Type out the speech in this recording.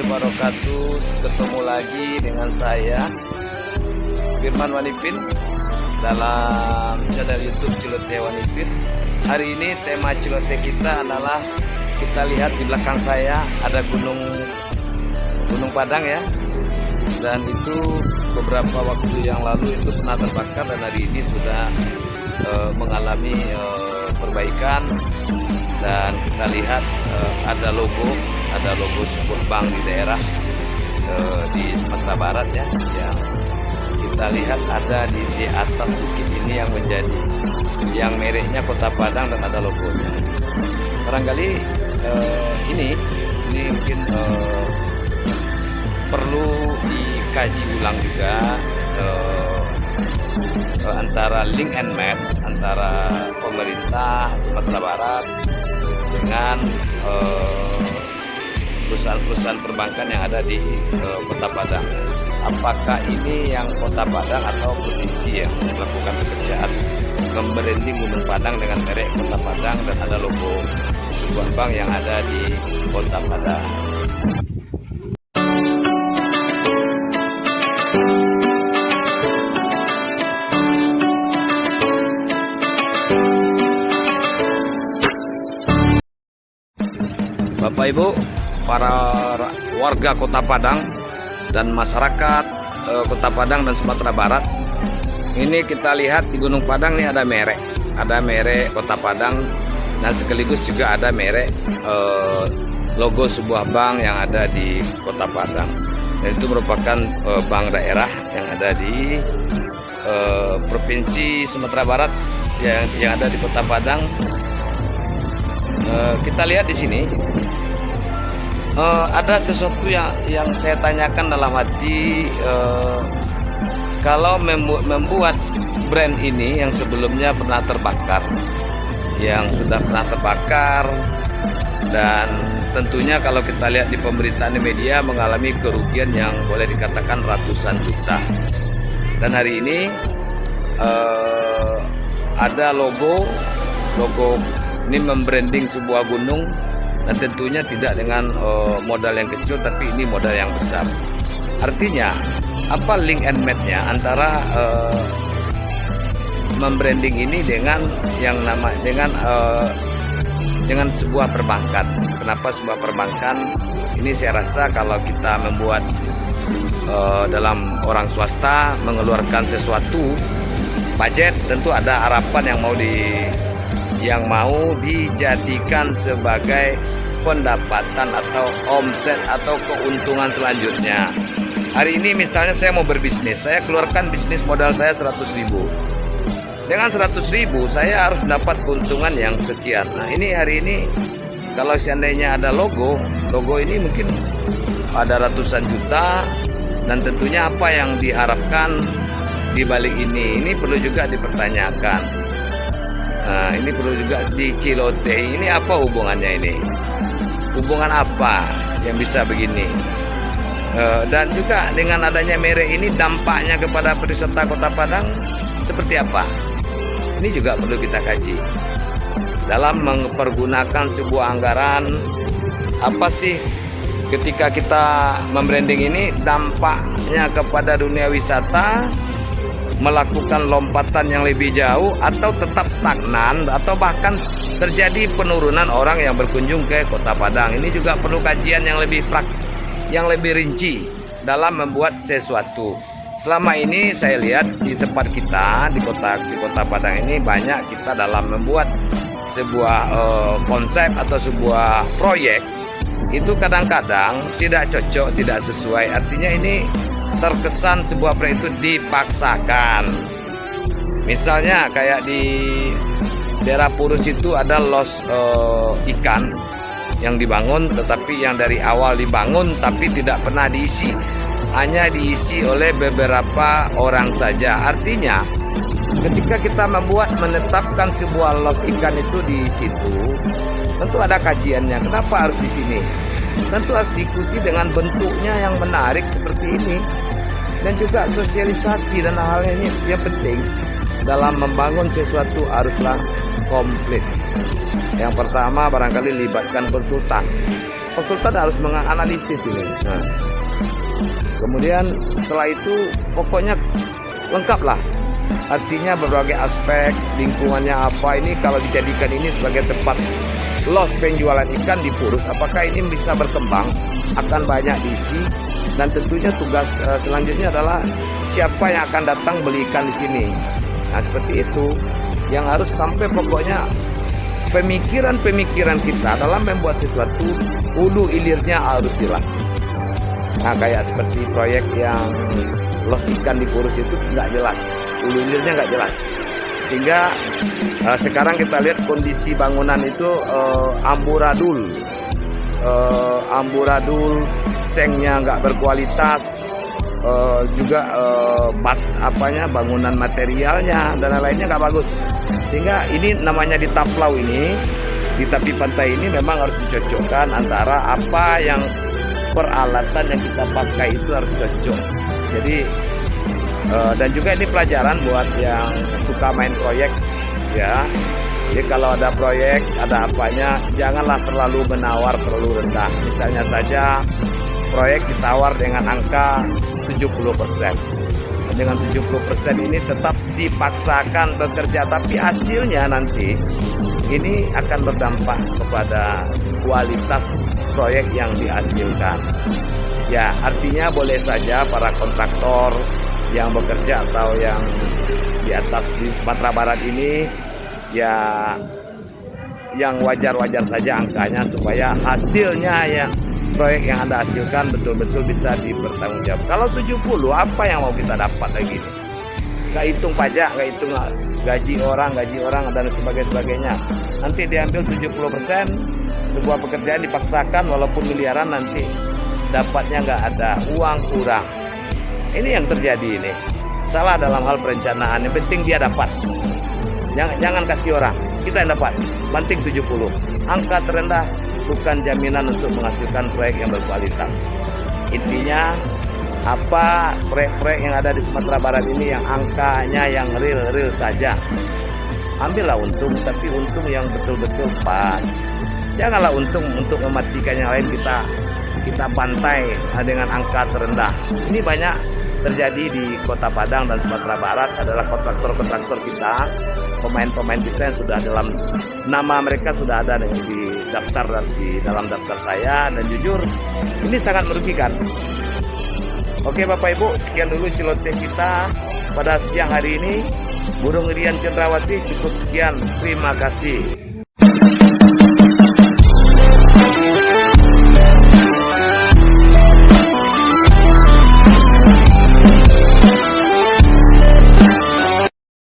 warahmatullahi wabarakatuh. Ketemu lagi dengan saya Firman Wanipin dalam channel YouTube Celoteh Wanipin. Hari ini tema celoteh kita adalah, kita lihat di belakang saya ada Gunung Padang ya. Dan itu beberapa waktu yang lalu itu pernah terbakar dan hari ini sudah mengalami perbaikan. Dan kita lihat ada logo sebuah bank di daerah di Sumatera Barat ya, yang kita lihat ada di atas bukit ini yang mereknya Kota Padang dan ada logonya. Barangkali ini mungkin perlu dikaji ulang juga antara link and match antara pemerintah Sumatera Barat dengan perusahaan-perusahaan perbankan yang ada di Kota Padang. Apakah ini yang Kota Padang atau provinsi yang melakukan pekerjaan membranding Gunung Padang dengan merek Kota Padang dan ada logo sebuah bank yang ada di Kota Padang. Bapak Ibu, para warga Kota Padang dan masyarakat Kota Padang dan Sumatera Barat, ini kita lihat di Gunung Padang ini ada merek Kota Padang dan sekaligus juga ada merek logo sebuah bank yang ada di Kota Padang. Dan itu merupakan bank daerah yang ada di Provinsi Sumatera Barat yang ada di Kota Padang. Kita lihat di sini ada sesuatu yang saya tanyakan dalam hati. Kalau membuat brand ini yang sebelumnya pernah terbakar, dan tentunya kalau kita lihat di pemberitaan di media mengalami kerugian yang boleh dikatakan ratusan juta. Dan hari ini ada logo ini membranding sebuah gunung, dan tentunya tidak dengan modal yang kecil, tapi ini modal yang besar. Artinya apa link and match-nya antara membranding ini dengan dengan sebuah perbankan? Kenapa sebuah perbankan? Ini saya rasa kalau kita membuat dalam orang swasta mengeluarkan sesuatu budget, tentu ada harapan yang mau dijadikan sebagai pendapatan atau omset atau keuntungan selanjutnya. Hari ini misalnya saya mau berbisnis, saya keluarkan bisnis modal saya 100.000. Dengan 100.000 saya harus dapat keuntungan yang sekian. Nah ini hari ini kalau seandainya ada logo ini mungkin ada ratusan juta, dan tentunya apa yang diharapkan di balik ini perlu juga dipertanyakan. Nah, ini perlu juga di Celoteh. Ini apa hubungannya ini? Hubungan apa yang bisa begini? Dan juga dengan adanya merek ini dampaknya kepada pariwisata Kota Padang seperti apa? Ini juga perlu kita kaji. Dalam mempergunakan sebuah anggaran, apa sih ketika kita membranding ini dampaknya kepada dunia wisata, melakukan lompatan yang lebih jauh atau tetap stagnan atau bahkan terjadi penurunan orang yang berkunjung ke Kota Padang. Ini juga perlu kajian yang lebih rinci dalam membuat sesuatu. Selama ini saya lihat di tempat kita di Kota Padang ini banyak kita dalam membuat sebuah konsep atau sebuah proyek itu kadang-kadang tidak cocok, tidak sesuai. Artinya ini terkesan sebuah proyek itu dipaksakan. Misalnya kayak di daerah Purus itu ada los ikan yang dibangun, tetapi yang dari awal dibangun tapi tidak pernah diisi, hanya diisi oleh beberapa orang saja. Artinya ketika kita menetapkan sebuah los ikan itu di situ, tentu ada kajiannya. Kenapa harus di sini? Tentu harus diikuti dengan bentuknya yang menarik seperti ini, dan juga sosialisasi dan hal-hal ini yang penting dalam membangun sesuatu haruslah komplit. Yang pertama barangkali libatkan konsultan. konsultan harus menganalisis ini. Nah, kemudian setelah itu pokoknya lengkap lah. Artinya berbagai aspek lingkungannya apa ini, kalau dijadikan ini sebagai tempat los penjualan ikan di Purus, apakah ini bisa berkembang, akan banyak diisi. Dan tentunya tugas selanjutnya adalah siapa yang akan datang beli ikan di sini. Nah, seperti itu yang harus sampai pokoknya pemikiran kita dalam membuat sesuatu, hulu hilirnya harus jelas. Nah, kayak seperti proyek yang los ikan di Purus itu nggak jelas, hulu hilirnya nggak jelas. Sehingga sekarang kita lihat kondisi bangunan itu amburadul, sengnya nggak berkualitas, juga bangunan materialnya dan lain-lainnya nggak bagus. Sehingga ini namanya di Taplau ini, di tepi pantai ini memang harus dicocokkan antara apa yang peralatan yang kita pakai itu harus cocok. Jadi dan juga ini pelajaran buat yang suka main proyek ya. Jadi kalau ada proyek, ada apanya, janganlah terlalu menawar terlalu rendah. Misalnya saja proyek ditawar dengan angka 70%. Dengan 70% ini tetap dipaksakan bekerja, tapi hasilnya nanti ini akan berdampak kepada kualitas proyek yang dihasilkan. Ya, artinya boleh saja para kontraktor yang bekerja atau yang di atas di Sumatera Barat ini ya yang wajar-wajar saja angkanya, supaya hasilnya ya proyek yang Anda hasilkan betul-betul bisa dipertanggungjawabkan. Kalau 70, apa yang mau kita dapat lagi? Nggak hitung pajak, nggak hitung gaji orang dan sebagainya. Nanti diambil 70%, sebuah pekerjaan dipaksakan walaupun miliaran, nanti dapatnya nggak ada, uang kurang. Ini yang terjadi ini. Salah dalam hal perencanaan, yang penting dia dapat. Jangan kasih orang, kita yang dapat. Penting 70. Angka terendah bukan jaminan untuk menghasilkan proyek yang berkualitas. Intinya apa proyek-proyek yang ada di Sumatera Barat ini yang angkanya yang real saja. Ambillah untung, tapi untung yang betul-betul pas. Janganlah untung untuk mematikan yang lain, kita pantai dengan angka terendah. Ini banyak terjadi di Kota Padang dan Sumatera Barat, adalah kontraktor-kontraktor kita, pemain-pemain kita yang sudah dalam nama mereka sudah ada di daftar di dalam daftar saya, dan jujur ini sangat merugikan. Oke Bapak Ibu, sekian dulu celoteh kita pada siang hari ini. Burung Irian Cendrawasih cukup sekian. Terima kasih.